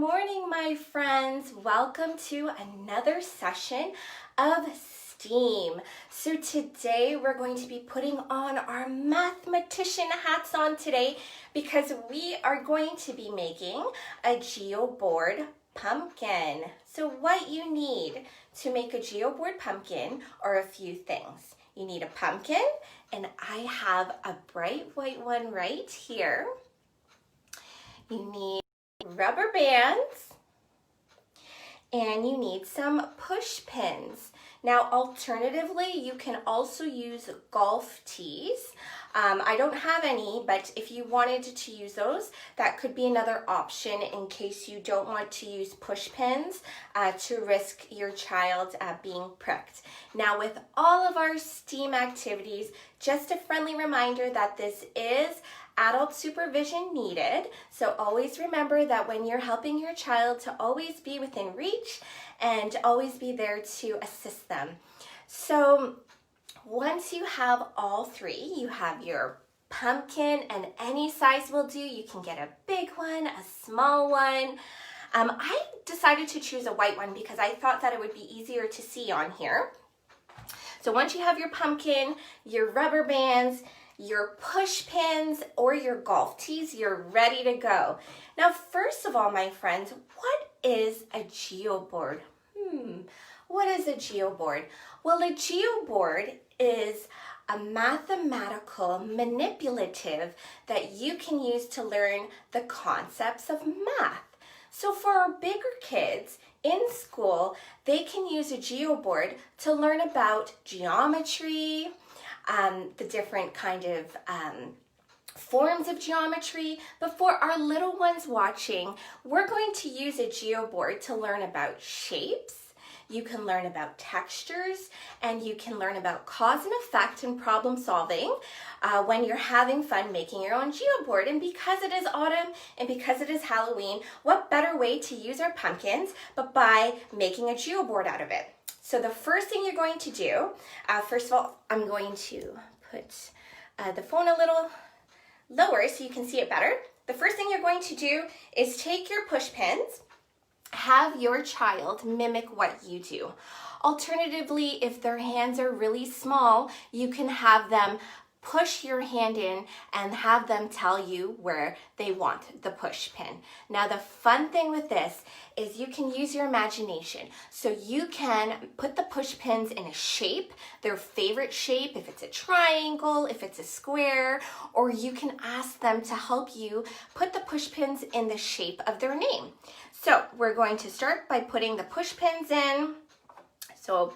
morning, my friends. Welcome to another session of STEAM. So today we're going to be putting on our mathematician hats on today because we are going to be making a Geoboard pumpkin. So what you need to make a Geoboard pumpkin are a few things. You need a pumpkin, and I have a bright white one right here. You need rubber bands, and you need some push pins. Now, alternatively, you can also use golf tees. I don't have any, but if you wanted to use those, that could be another option in case you don't want to use push pins to risk your child being pricked. Now, with all of our STEAM activities, just a friendly reminder that this is adult supervision needed. So always remember that when you're helping your child to always be within reach and always be there to assist them. So once you have all three, you have your pumpkin, and any size will do. You can get a big one, a small one. I decided to choose a white one because I thought that it would be easier to see on here. So once you have your pumpkin, your rubber bands, your push pins, or your golf tees, you're ready to go. Now, first of all, my friends, what is a geoboard? What is a geoboard? Well, a geoboard is a mathematical manipulative that you can use to learn the concepts of math. So for our bigger kids in school, they can use a geoboard to learn about geometry, the different kind of forms of geometry. But for our little ones watching, we're going to use a geoboard to learn about shapes. You can learn about textures, and you can learn about cause and effect and problem solving when you're having fun making your own geoboard. And because it is autumn and because it is Halloween, what better way to use our pumpkins but by making a geoboard out of it? So the first thing you're going to do, first of all, I'm going to put the phone a little lower so you can see it better. The first thing you're going to do is take your push pins, have your child mimic what you do. Alternatively, if their hands are really small, you can have them push your hand in and have them tell you where they want the push pin. Now, the fun thing with this is you can use your imagination. So you can put the push pins in a shape, their favorite shape, if it's a triangle, if it's a square, or you can ask them to help you put the push pins in the shape of their name. So we're going to start by putting the push pins in. So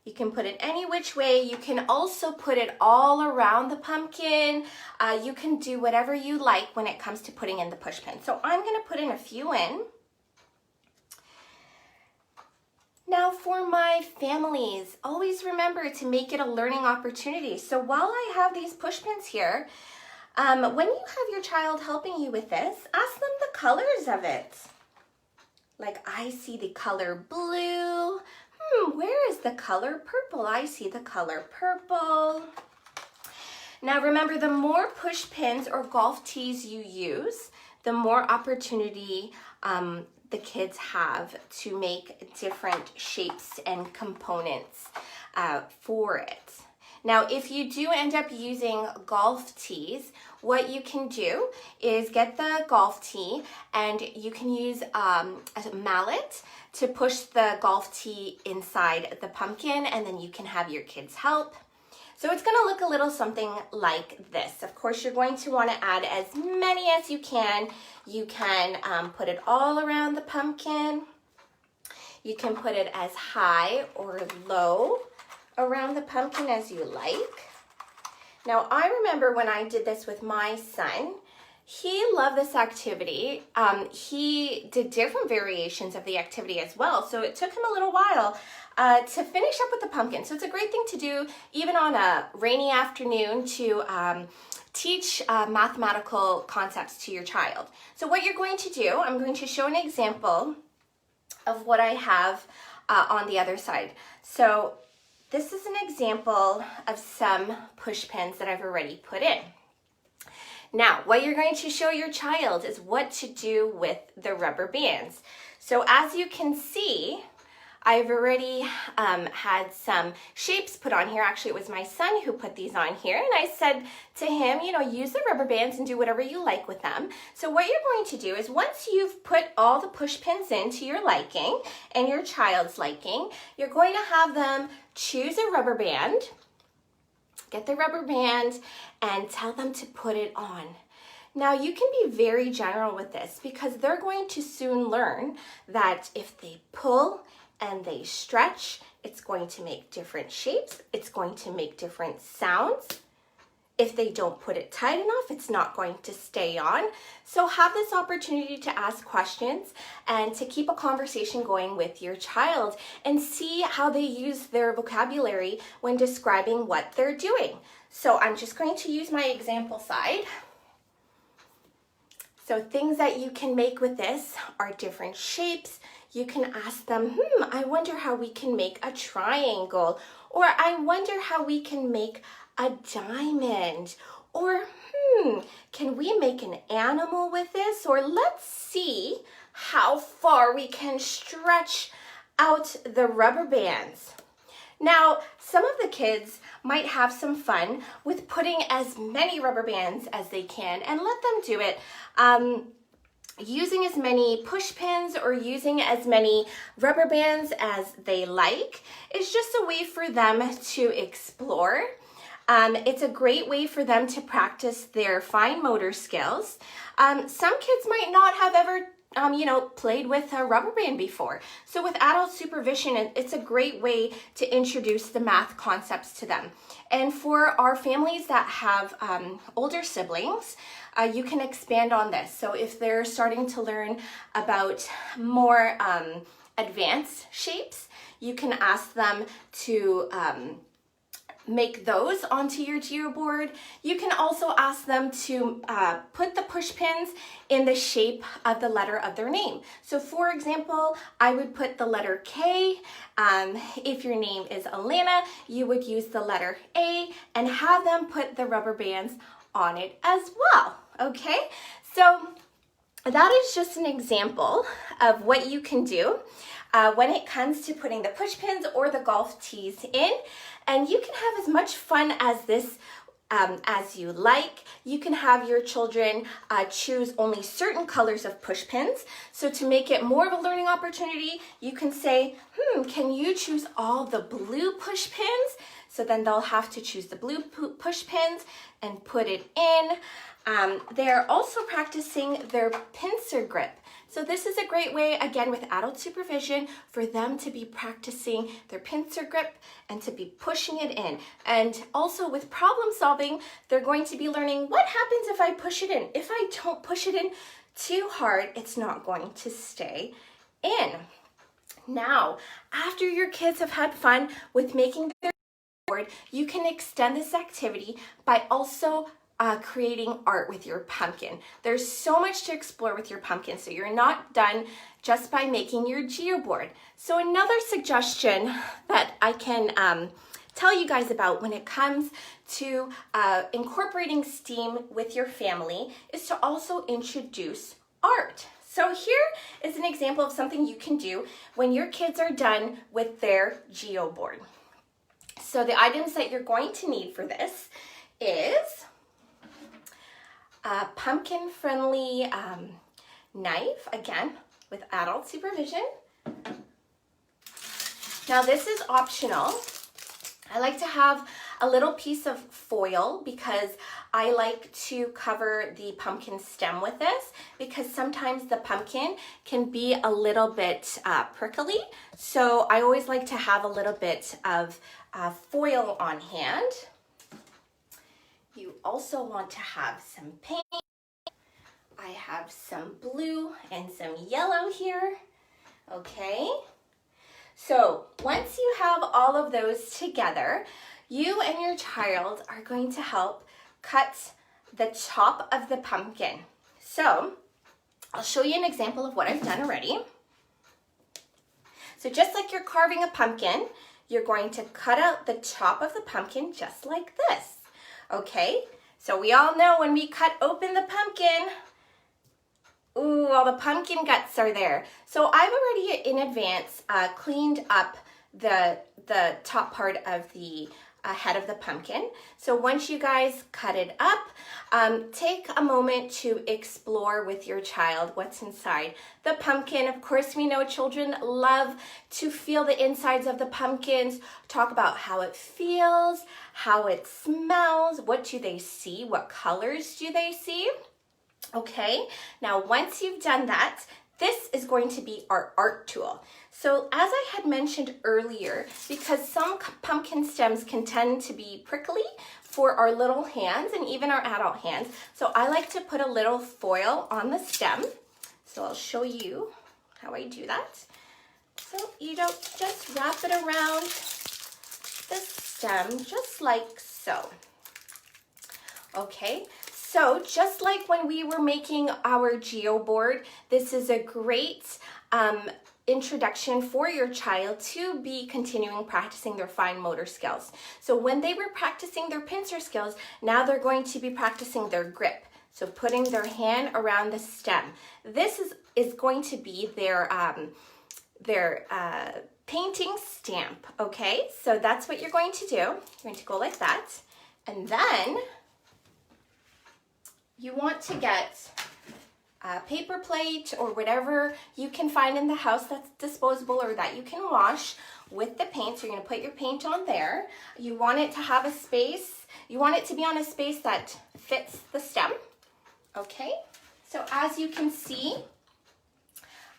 you can put it any which way. You can also put it all around the pumpkin. You can do whatever you like when it comes to putting in the push pin. So I'm going to put in a few in. Now for my families, always remember to make it a learning opportunity. So while I have these push pins here, when you have your child helping you with this, ask them the colors of it. Like, I see the color blue. Where is the color purple? I see the color purple. Now remember, the more push pins or golf tees you use, the more opportunity the kids have to make different shapes and components for it. Now, if you do end up using golf tees, what you can do is get the golf tee, and you can use a mallet to push the golf tee inside the pumpkin, and then you can have your kids help. So it's going to look a little something like this. Of course, you're going to want to add as many as you can. You can put it all around the pumpkin. You can put it as high or low around the pumpkin as you like. Now, I remember when I did this with my son, he loved this activity. He did different variations of the activity as well, so it took him a little while to finish up with the pumpkin. So it's a great thing to do even on a rainy afternoon to teach mathematical concepts to your child. So what you're going to do, I'm going to show an example of what I have on the other side. So this is an example of some push pins that I've already put in. Now, what you're going to show your child is what to do with the rubber bands. So as you can see, I've already had some shapes put on here. Actually, it was my son who put these on here, and I said to him, you know, use the rubber bands and do whatever you like with them. So what you're going to do is once you've put all the push pins in to your liking and your child's liking, you're going to have them choose a rubber band, get the rubber band, and tell them to put it on. Now, you can be very general with this because they're going to soon learn that if they pull and they stretch, it's going to make different shapes. It's going to make different sounds. If they don't put it tight enough, it's not going to stay on. So have this opportunity to ask questions and to keep a conversation going with your child and see how they use their vocabulary when describing what they're doing. So I'm just going to use my example side. So things that you can make with this are different shapes. You can ask them, I wonder how we can make a triangle, or I wonder how we can make a diamond, or can we make an animal with this, or let's see how far we can stretch out the rubber bands. Now, some of the kids might have some fun with putting as many rubber bands as they can, and let them do it using as many push pins or using as many rubber bands as they like. It's just a way for them to explore. It's a great way for them to practice their fine motor skills. Some kids might not have ever played with a rubber band before. So with adult supervision, it's a great way to introduce the math concepts to them. And for our families that have older siblings, you can expand on this. So if they're starting to learn about more advanced shapes, you can ask them to make those onto your Geoboard. You can also ask them to put the push pins in the shape of the letter of their name. So for example, I would put the letter K. If your name is Alana, you would use the letter A and have them put the rubber bands on it as well, okay? So that is just an example of what you can do when it comes to putting the push pins or the golf tees in. And you can have as much fun as this as you like. You can have your children choose only certain colors of push pins. So to make it more of a learning opportunity, you can say, can you choose all the blue push pins? So then they'll have to choose the blue push pins and put it in. They're also practicing their pincer grip. So this is a great way, again, with adult supervision, for them to be practicing their pincer grip and to be pushing it in. And also with problem solving, they're going to be learning what happens if I push it in. If I don't push it in too hard, it's not going to stay in. Now, after your kids have had fun with making their board, you can extend this activity by also creating art with your pumpkin. There's so much to explore with your pumpkin, so you're not done just by making your Geoboard. So another suggestion that I can tell you guys about when it comes to incorporating STEAM with your family is to also introduce art. So here is an example of something you can do when your kids are done with their Geoboard. So the items that you're going to need for this is a pumpkin-friendly knife, again, with adult supervision. Now this is optional. I like to have a little piece of foil because I like to cover the pumpkin stem with this, because sometimes the pumpkin can be a little bit prickly. So I always like to have a little bit of foil on hand. You also want to have some paint. I have some blue and some yellow here, okay? So once you have all of those together, you and your child are going to help cut the top of the pumpkin. So I'll show you an example of what I've done already. So just like you're carving a pumpkin, you're going to cut out the top of the pumpkin just like this. Okay, So we all know when we cut open the pumpkin, ooh, all the pumpkin guts are there. So I've already in advance cleaned up the top part of the head of the pumpkin. So once you guys cut it up, take a moment to explore with your child what's inside the pumpkin. Of course, we know children love to feel the insides of the pumpkins, talk about how it feels, how it smells, what do they see, what colors do they see. Okay, now once you've done that, this is going to be our art tool. So as I had mentioned earlier, because some pumpkin stems can tend to be prickly for our little hands and even our adult hands, so I like to put a little foil on the stem. So I'll show you how I do that. So you don't just wrap it around the stem just like so. Okay. So just like when we were making our Geoboard, this is a great introduction for your child to be continuing practicing their fine motor skills. So when they were practicing their pincer skills, now they're going to be practicing their grip. So putting their hand around the stem. This is going to be their painting stamp, okay? So that's what you're going to do. You're going to go like that. And then you want to get a paper plate or whatever you can find in the house that's disposable or that you can wash with the paint. So you're going to put your paint on there. You want it to have a space. You want it to be on a space that fits the stem. Okay, so as you can see,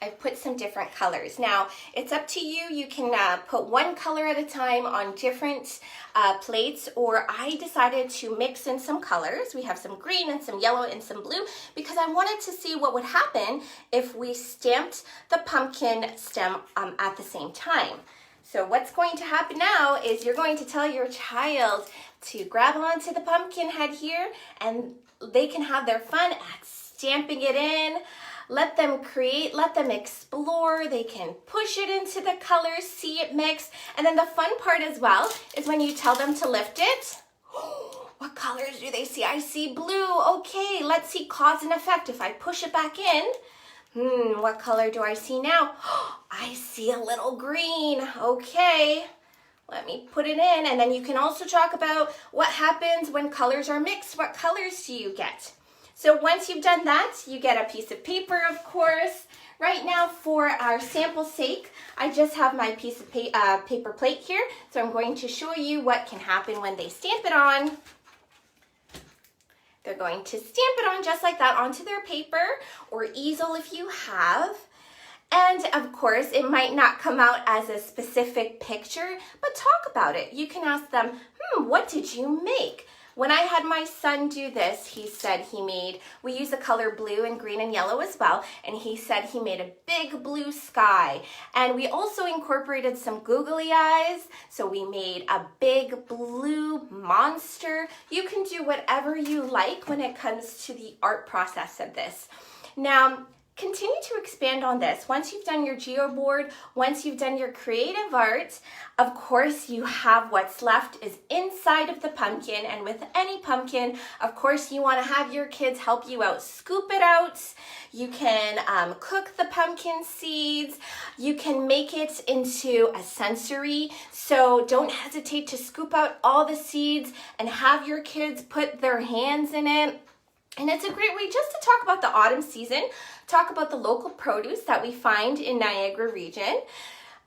I've put some different colors. Now, it's up to you. You can put one color at a time on different plates, or I decided to mix in some colors. We have some green and some yellow and some blue because I wanted to see what would happen if we stamped the pumpkin stem at the same time. So what's going to happen now is you're going to tell your child to grab onto the pumpkin head here, and they can have their fun at stamping it in. Let them create, let them explore. They can push it into the colors, see it mix. And then the fun part as well is when you tell them to lift it. What colors do they see? I see blue. Okay, let's see cause and effect. If I push it back in, what color do I see now? I see a little green. Okay, let me put it in. And then you can also talk about what happens when colors are mixed. What colors do you get? So once you've done that, you get a piece of paper, of course. Right now, for our sample sake, I just have my piece of paper plate here. So I'm going to show you what can happen when they stamp it on. They're going to stamp it on just like that onto their paper or easel if you have. And of course, it might not come out as a specific picture, but talk about it. You can ask them, what did you make? When I had my son do this, he said we use the color blue and green and yellow as well, and he said he made a big blue sky. And we also incorporated some googly eyes, so we made a big blue monster. You can do whatever you like when it comes to the art process of this. Now, continue to expand on this. Once you've done your Geoboard, once you've done your creative art, of course you have what's left is inside of the pumpkin. And with any pumpkin, of course you want to have your kids help you out. Scoop it out. You can cook the pumpkin seeds. You can make it into a sensory. So don't hesitate to scoop out all the seeds and have your kids put their hands in it. And it's a great way just to talk about the autumn season, talk about the local produce that we find in Niagara region,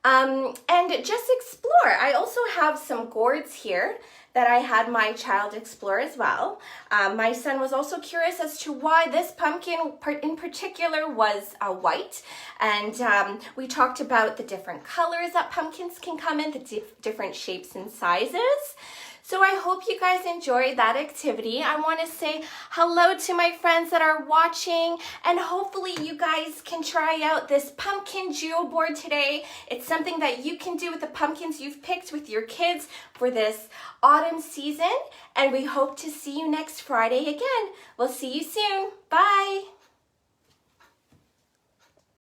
and just explore. I also have some gourds here that I had my child explore as well. My son was also curious as to why this pumpkin in particular was white. And we talked about the different colors that pumpkins can come in, the different shapes and sizes. So I hope you guys enjoyed that activity. I want to say hello to my friends that are watching, and hopefully you guys can try out this pumpkin Geoboard today. It's something that you can do with the pumpkins you've picked with your kids for this autumn season, and we hope to see you next Friday again. We'll see you soon. Bye.